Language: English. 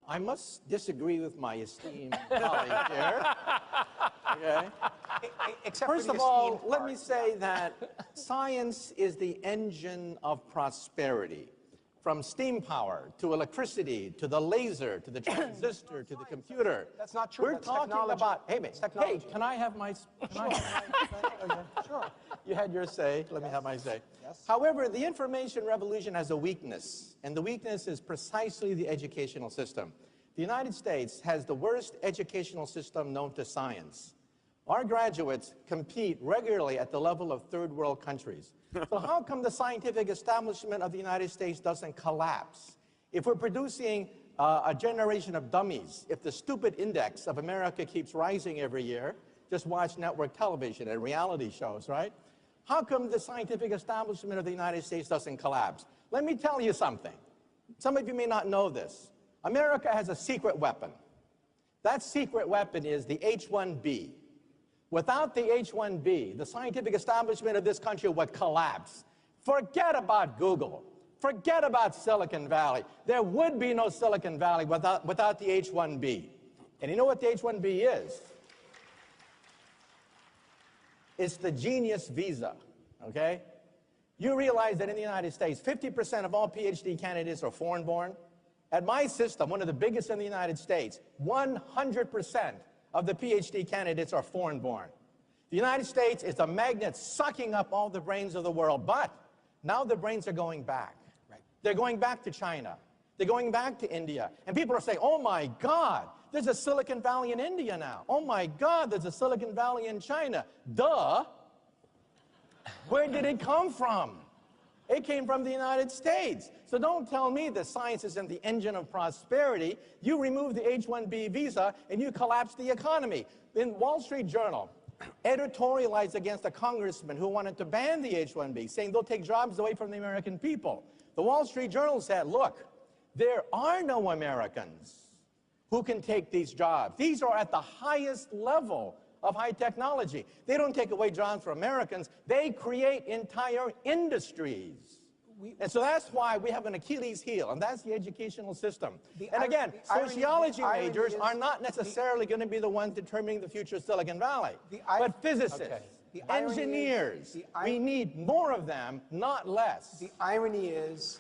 I must disagree with my esteemed colleague here. Okay? First of all, let me say that science is the engine of prosperity. From steam power to electricity to the laser to the transistor to the computer. That's not true. We're talking about, hey, can I have my, Sure. You had your say, let me have my say. Yes. However, the information revolution has a weakness, and the weakness is precisely the educational system. The United States has the worst educational system known to science. Our graduates compete regularly at the level of third world countries. So how come the scientific establishment of the United States doesn't collapse? If we're producing a generation of dummies, if the stupid index of America keeps rising every year, just watch network television and reality shows, right? How come the scientific establishment of the United States doesn't collapse? Let me tell you something. Some of you may not know this. America has a secret weapon. That secret weapon is the H-1B. Without the H-1B, the scientific establishment of this country would collapse. Forget about Google. Forget about Silicon Valley. There would be no Silicon Valley without the H-1B. And you know what the H-1B is? It's the genius visa, okay? You realize that in the United States, 50% of all PhD candidates are foreign-born. At my system, one of the biggest in the United States, 100% of the PhD candidates are foreign-born. The United States is a magnet sucking up all the brains of the world, but now the brains are going back. Right. They're going back to China. They're going back to India. And people are saying, oh my God, there's a Silicon Valley in India now. Oh my God, there's a Silicon Valley in China. Duh. Where did it come from? It came from the United States. So don't tell me that science isn't the engine of prosperity. You remove the H-1B visa and you collapse the economy. In Wall Street Journal, editorialized against a congressman who wanted to ban the H-1B, saying they'll take jobs away from the American people. The Wall Street Journal said, look, there are no Americans who can take these jobs. These are at the highest level of high technology. They don't take away jobs from Americans. They create entire industries. And so that's why we have an Achilles heel, and that's the educational system. And again, sociology majors are not necessarily going to be the ones determining the future of Silicon Valley, but physicists, engineers. We need more of them, not less. The irony is